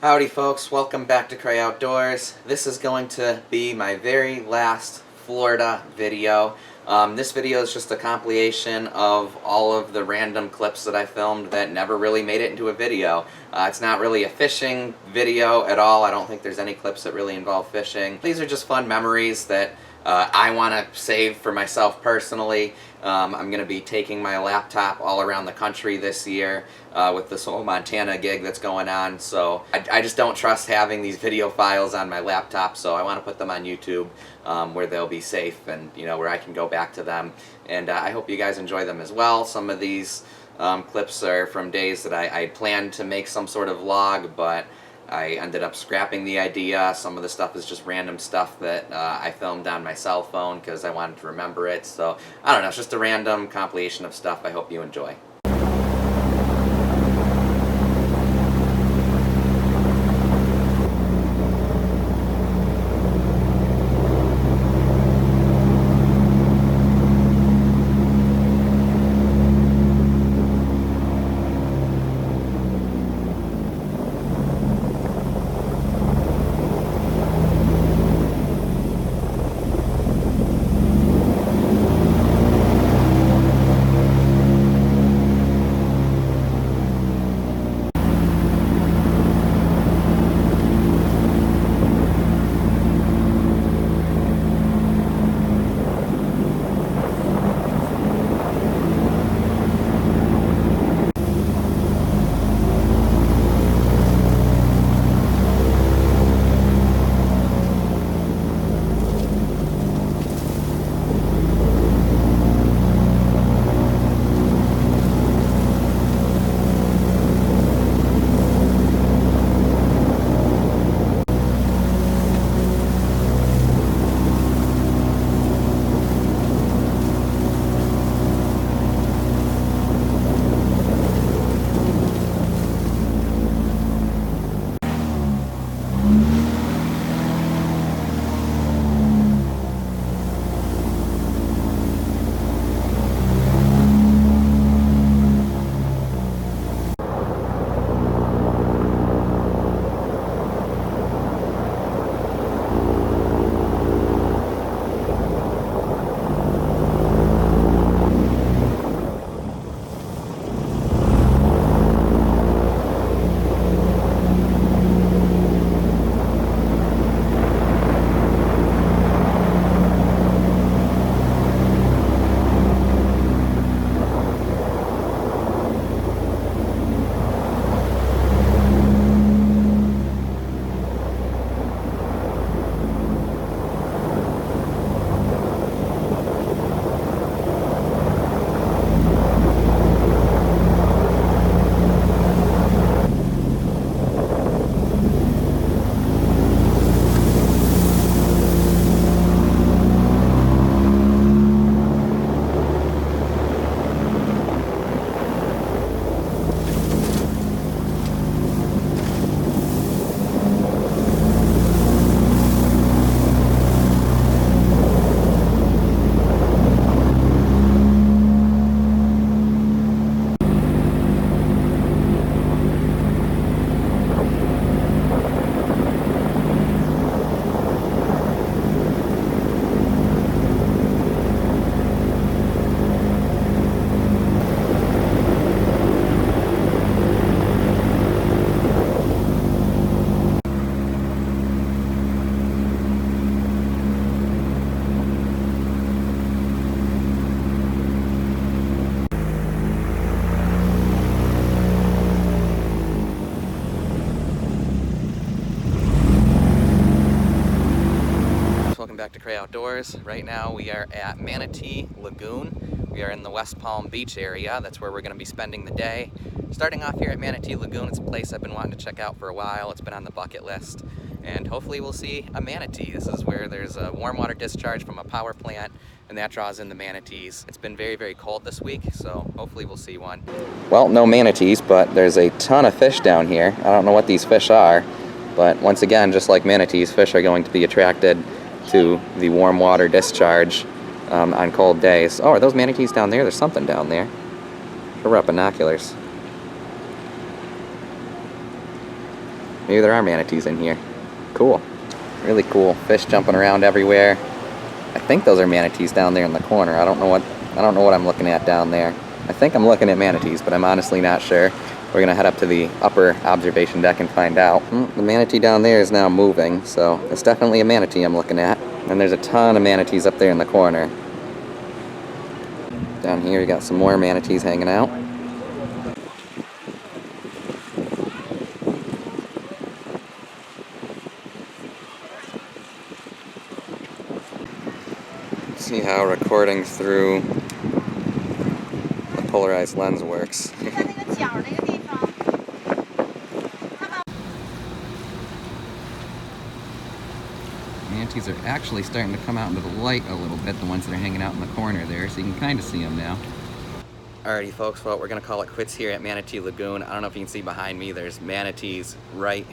Howdy folks, welcome back to Cray Outdoors. This is going to be my very last Florida video. This video is just a compilation of all of the random clips that I filmed that never really made it into a video. It's not really a fishing video at all. I don't think there's any clips that really involve fishing. These are just fun memories that I want to save for myself personally. I'm going to be taking my laptop all around the country this year with this whole Montana gig that's going on, so I just don't trust having these video files on my laptop, so I want to put them on YouTube where they'll be safe and where I can go back to them, and I hope you guys enjoy them as well. Some of these clips are from days that I planned to make some sort of vlog, but I ended up scrapping the idea. Some of the stuff is just random stuff that I filmed on my cell phone because I wanted to remember it. So, I don't know, it's just a random compilation of stuff I hope you enjoy. Back to Cray Outdoors. Right now we are at Manatee Lagoon. We are in the West Palm Beach area. That's where we're going to be spending the day. Starting off here at Manatee Lagoon, it's a place I've been wanting to check out for a while. It's been on the bucket list, and hopefully we'll see a manatee. This is where there's a warm water discharge from a power plant, and that draws in the manatees. It's been very, very cold this week, so hopefully we'll see one. Well, no manatees, but there's a ton of fish down here. I don't know what these fish are, but once again, just like manatees, fish are going to be attracted to the warm water discharge on cold days. Oh, are those manatees down there? There's something down there. We're up binoculars. Maybe there are manatees in here. Cool. Really cool. Fish jumping around everywhere. I think those are manatees down there in the corner. I don't know what I'm looking at down there. I think I'm looking at manatees, but I'm honestly not sure. We're gonna head up to the upper observation deck and find out. The manatee down there is now moving, so it's definitely a manatee I'm looking at. And there's a ton of manatees up there in the corner. Down here you got some more manatees hanging out. See how recording through the polarized lens works. Manatees are actually starting to come out into the light a little bit, the ones that are hanging out in the corner there, so you can kind of see them now. Alrighty folks, well, we're going to call it quits here at Manatee Lagoon. I don't know if you can see behind me, there's manatees right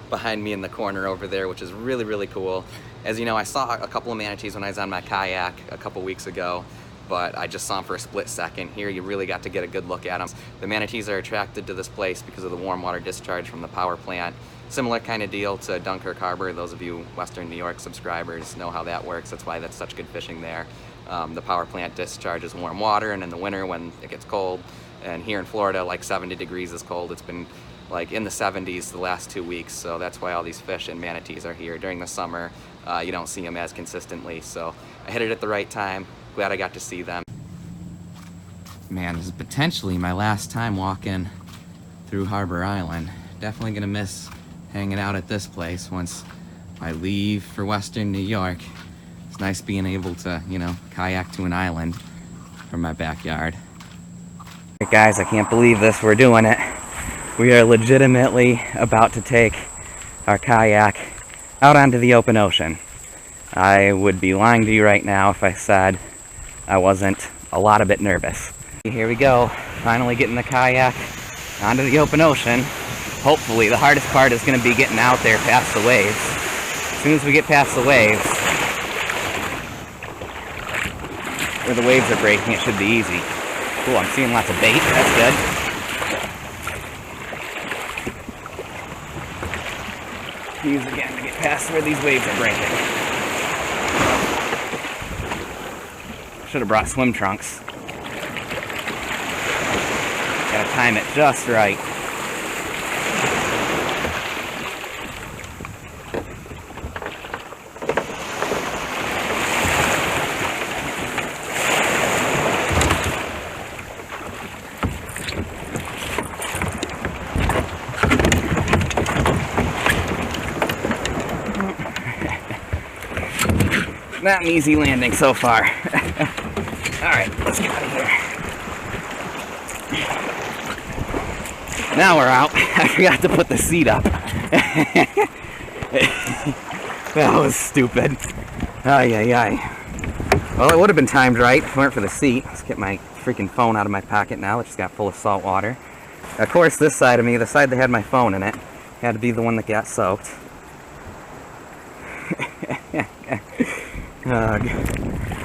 behind me in the corner over there, which is really, really cool. As you know, I saw a couple of manatees when I was on my kayak a couple weeks ago, but I just saw them for a split second. Here you really got to get a good look at them. The manatees are attracted to this place because of the warm water discharge from the power plant. Similar kind of deal to Dunkirk Harbor. Those of you Western New York subscribers know how that works. That's why that's such good fishing there. The power plant discharges warm water, and in the winter when it gets cold, and here in Florida like 70 degrees is cold. It's been like in the 70s the last 2 weeks, so that's why all these fish and manatees are here. During the summer, you don't see them as consistently, so I hit it at the right time. Glad I got to see them. Man, this is potentially my last time walking through Harbor Island. Definitely gonna miss hanging out at this place once I leave for Western New York. It's nice being able to, you know, kayak to an island from my backyard. Hey guys, I can't believe this, we're doing it. We are legitimately about to take our kayak out onto the open ocean. I would be lying to you right now if I said I wasn't a lot of bit nervous. Here we go, finally getting the kayak onto the open ocean. Hopefully, the hardest part is going to be getting out there past the waves. As soon as we get past the waves, where the waves are breaking, it should be easy. Cool, I'm seeing lots of bait, that's good. Use again to get past where these waves are breaking. Should have brought swim trunks. Gotta time it just right. Not an easy landing so far. Alright, let's get out of here. Now we're out. I forgot to put the seat up. That was stupid. Ay, ay, ay. Well, it would have been timed right if it weren't for the seat. Let's get my freaking phone out of my pocket now. It just got full of salt water. Of course, this side of me, the side that had my phone in it, had to be the one that got soaked.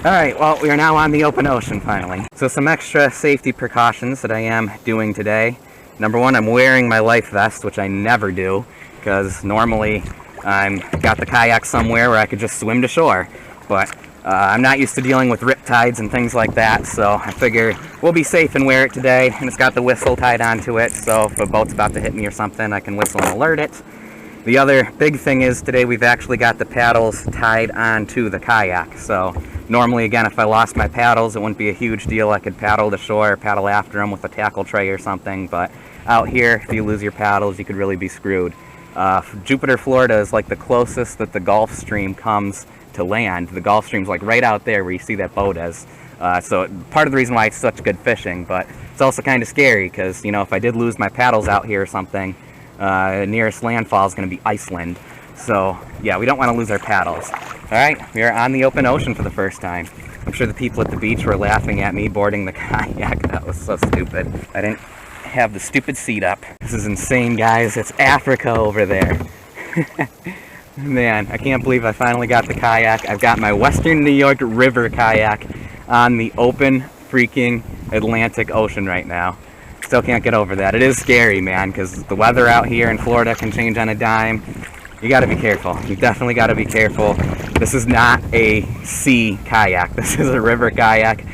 Alright, well, we are now on the open ocean finally. So some extra safety precautions that I am doing today. Number one, I'm wearing my life vest, which I never do, because normally I'm got the kayak somewhere where I could just swim to shore. But I'm not used to dealing with riptides and things like that, so I figure we'll be safe and wear it today. And it's got the whistle tied onto it, so if a boat's about to hit me or something, I can whistle and alert it. The other big thing is today we've actually got the paddles tied onto the kayak. So normally, again, if I lost my paddles, it wouldn't be a huge deal. I could paddle to shore, paddle after them with a tackle tray or something. But out here, if you lose your paddles, you could really be screwed. Jupiter, Florida is like the closest that the Gulf Stream comes to land. The Gulf Stream's like right out there where you see that boat is. So part of the reason why it's such good fishing, but it's also kind of scary because, you know, if I did lose my paddles out here or something, nearest landfall is going to be Iceland. So yeah, we don't want to lose our paddles. Alright, we are on the open ocean for the first time. I'm sure the people at the beach were laughing at me boarding the kayak. That was so stupid. I didn't have the stupid seat up. This is insane, guys. It's Africa over there. Man, I can't believe I finally got the kayak. I've got my Western New York River kayak on the open freaking Atlantic Ocean right now. Still can't get over that. It is scary, man, because the weather out here in Florida can change on a dime. You got to be careful. You definitely got to be careful. This is not a sea kayak. This is a river kayak.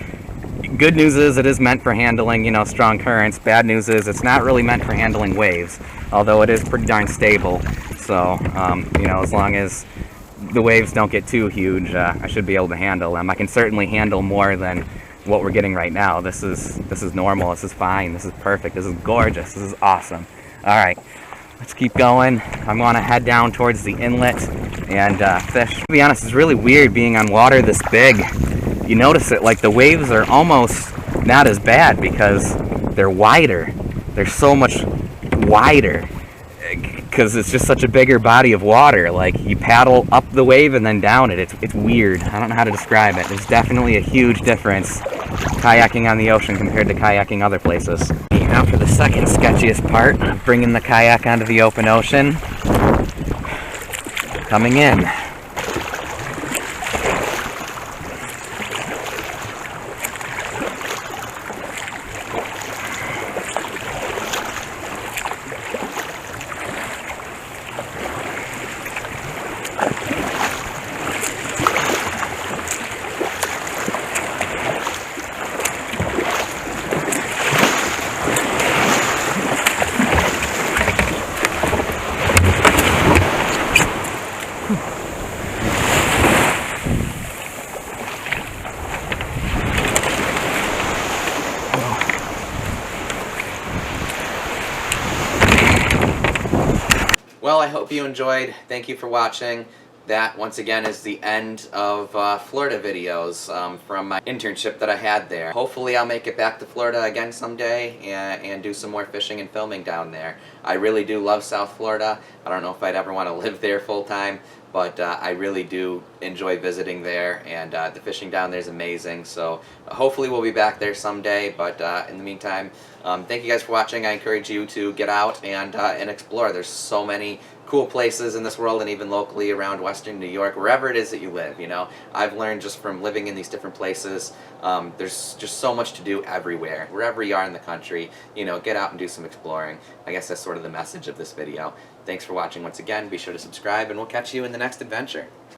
Good news is it is meant for handling, you know, strong currents. Bad news is it's not really meant for handling waves, although it is pretty darn stable. So, you know, as long as the waves don't get too huge, I should be able to handle them. I can certainly handle more than what we're getting right now. This is normal. This is fine. This is perfect. This is gorgeous. This is awesome. All right, let's keep going. I'm going to head down towards the inlet and fish. To be honest, it's really weird being on water this big. You notice it, like the waves are almost not as bad because they're wider. They're so much wider because it's just such a bigger body of water. Like you paddle up the wave and then down it. It's weird. I don't know how to describe it. There's definitely a huge difference kayaking on the ocean compared to kayaking other places. Now for the second sketchiest part of bringing the kayak onto the open ocean. Coming in. Well, I hope you enjoyed. Thank you for watching. That, once again, is the end of Florida videos from my internship that I had there. Hopefully I'll make it back to Florida again someday and do some more fishing and filming down there. I really do love South Florida. I don't know if I'd ever want to live there full time, but I really do enjoy visiting there, and the fishing down there is amazing. So hopefully we'll be back there someday, but in the meantime, thank you guys for watching. I encourage you to get out and explore. There's so many cool places in this world, and even locally around Western New York, wherever it is that you live, you know. I've learned just from living in these different places, there's just so much to do everywhere. Wherever you are in the country, you know, get out and do some exploring. I guess that's sort of the message of this video. Thanks for watching once again. Be sure to subscribe, and we'll catch you in the next adventure.